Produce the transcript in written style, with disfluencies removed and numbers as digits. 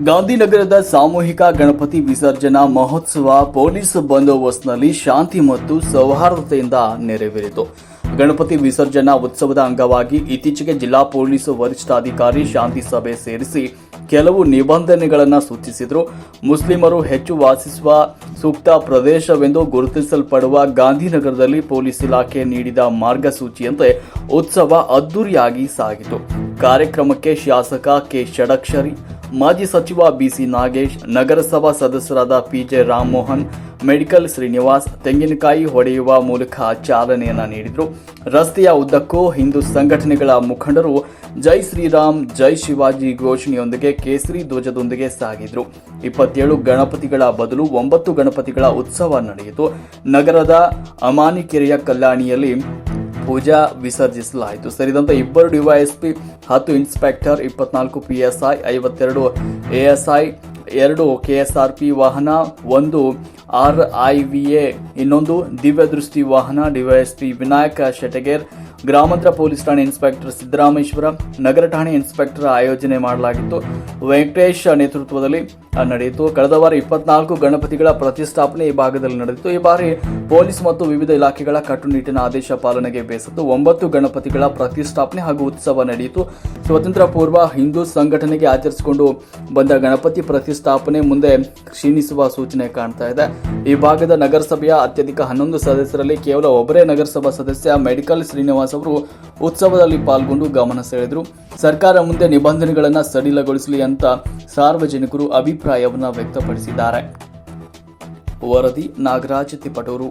ಗಾಂಧಿನಗರದ ಸಾಮೂಹಿಕ ಗಣಪತಿ ವಿಸರ್ಜನಾ ಮಹೋತ್ಸವ ಪೊಲೀಸ್ ಬಂದೋಬಸ್ತ್ನಲ್ಲಿ ಶಾಂತಿ ಮತ್ತು ಸೌಹಾರ್ದತೆಯಿಂದ ನೆರವೇರಿತು. ಗಣಪತಿ ವಿಸರ್ಜನಾ ಉತ್ಸವದ ಅಂಗವಾಗಿ ಇತ್ತೀಚೆಗೆ ಜಿಲ್ಲಾ ಪೊಲೀಸ್ ವರಿಷ್ಠಾಧಿಕಾರಿ ಶಾಂತಿ ಸಭೆ ಸೇರಿಸಿ ಕೆಲವು ನಿಬಂಧನೆಗಳನ್ನು ಸೂಚಿಸಿದರು. ಮುಸ್ಲಿಮರು ಹೆಚ್ಚು ವಾಸಿಸುವ ಸೂಕ್ತ ಪ್ರದೇಶವೆಂದು ಗುರುತಿಸಲ್ಪಡುವ ಗಾಂಧಿನಗರದಲ್ಲಿ ಪೊಲೀಸ್ ಇಲಾಖೆ ನೀಡಿದ ಮಾರ್ಗಸೂಚಿಯಂತೆ ಉತ್ಸವ ಅದ್ದೂರಿಯಾಗಿ ಸಾಗಿತು. ಕಾರ್ಯಕ್ರಮಕ್ಕೆ ಶಾಸಕ ಕೆ ಷಡಕ್ಷರಿ, ಮಾಜಿ ಸಚಿವ ಬಿಸಿ ನಾಗೇಶ್, ನಗರಸಭಾ ಸದಸ್ಯರಾದ ಪಿಜೆ ರಾಮಮೋಹನ್, ಮೆಡಿಕಲ್ ಶ್ರೀನಿವಾಸ್ ತೆಂಗಿನಕಾಯಿ ಹೊಡೆಯುವ ಮೂಲಕ ಚಾಲನೆಯನ್ನ ನೀಡಿದರು. ರಸ್ತೆಯ ಉದ್ದಕ್ಕೂ ಹಿಂದೂ ಸಂಘಟನೆಗಳ ಮುಖಂಡರು ಜೈ ಶ್ರೀರಾಮ್ ಜೈ ಶಿವಾಜಿ ಘೋಷಣೆಯೊಂದಿಗೆ ಕೇಸರಿ ಧ್ವಜದೊಂದಿಗೆ ಸಾಗಿದ್ರು. 27 ಗಣಪತಿಗಳ ಬದಲು 9 ಗಣಪತಿಗಳ ಉತ್ಸವ ನಡೆಯಿತು. ನಗರದ ಅಮಾನಿಕೆರೆಯ ಕಲ್ಯಾಣಿಯಲ್ಲಿ ಪೂಜಾ ವಿಸರ್ಜಿಸಲಾಯಿತು. ಸೇರಿದಂತೆ 2 DYSP, 10 inspector, 24 PSI, 52 ASI, 2 KSRP ವಾಹನ, 1 ಆರ್ಐವಿಎ, ಇನ್ನೊಂದು ದಿವ್ಯದೃಷ್ಟಿ ವಾಹನ, ಡಿವೈಎಸ್ಪಿ ವಿನಾಯಕ ಶೆಟಗೇರ್, ಗ್ರಾಮಾಂತರ ಪೊಲೀಸ್ ಠಾಣೆ ಇನ್ಸ್ಪೆಕ್ಟರ್ ಸಿದ್ದರಾಮೇಶ್ವರ, ನಗರ ಠಾಣೆ ಇನ್ಸ್ಪೆಕ್ಟರ್ ಆಯೋಜನೆ ಮಾಡಲಾಗಿತ್ತು. ವೆಂಕಟೇಶ್ ನೇತೃತ್ವದಲ್ಲಿ ನಡೆಯಿತು. ಕಳೆದ ವಾರ 24 ಗಣಪತಿಗಳ ಪ್ರತಿಷ್ಠಾಪನೆ ಈ ಭಾಗದಲ್ಲಿ ನಡೆದಿತ್ತು. ಈ ಬಾರಿ ಪೊಲೀಸ್ ಮತ್ತು ವಿವಿಧ ಇಲಾಖೆಗಳ ಕಟ್ಟುನಿಟ್ಟಿನ ಆದೇಶ ಪಾಲನೆಗೆ ಬೇಸತ್ತು 9 ಗಣಪತಿಗಳ ಪ್ರತಿಷ್ಠಾಪನೆ ಹಾಗೂ ಉತ್ಸವ ನಡೆಯಿತು. ಸ್ವಾತಂತ್ರ್ಯ ಪೂರ್ವ ಹಿಂದೂ ಸಂಘಟನೆಗೆ ಆಚರಿಸಿಕೊಂಡು ಬಂದ ಗಣಪತಿ ಪ್ರತಿಷ್ಠಾಪನೆ ಮುಂದೆ ಕ್ಷೀಣಿಸುವ ಸೂಚನೆ ಕಾಣ್ತಾ ಇದೆ. ಈ ಭಾಗದ ನಗರಸಭೆಯ ಅತ್ಯಧಿಕ 11 ಸದಸ್ಯರಲ್ಲಿ ಕೇವಲ ಒಬ್ಬರೇ ನಗರಸಭಾ ಸದಸ್ಯ ಮೆಡಿಕಲ್ ಶ್ರೀನಿವಾಸ್ ಅವರು ಉತ್ಸವದಲ್ಲಿ ಪಾಲ್ಗೊಂಡು ಗಮನ ಸೆಳೆದರು. ಸರ್ಕಾರ ಮುಂದೆ ನಿಬಂಧನೆಗಳನ್ನು ಸಡಿಲಗೊಳಿಸಲಿ ಅಂತ ಸಾರ್ವಜನಿಕರು ಅಭಿಪ್ರಾಯವನ್ನು ವ್ಯಕ್ತಪಡಿಸಿದ್ದಾರೆ. ವರದಿ ನಾಗರಾಜ್ ತಿಪಟೂರು.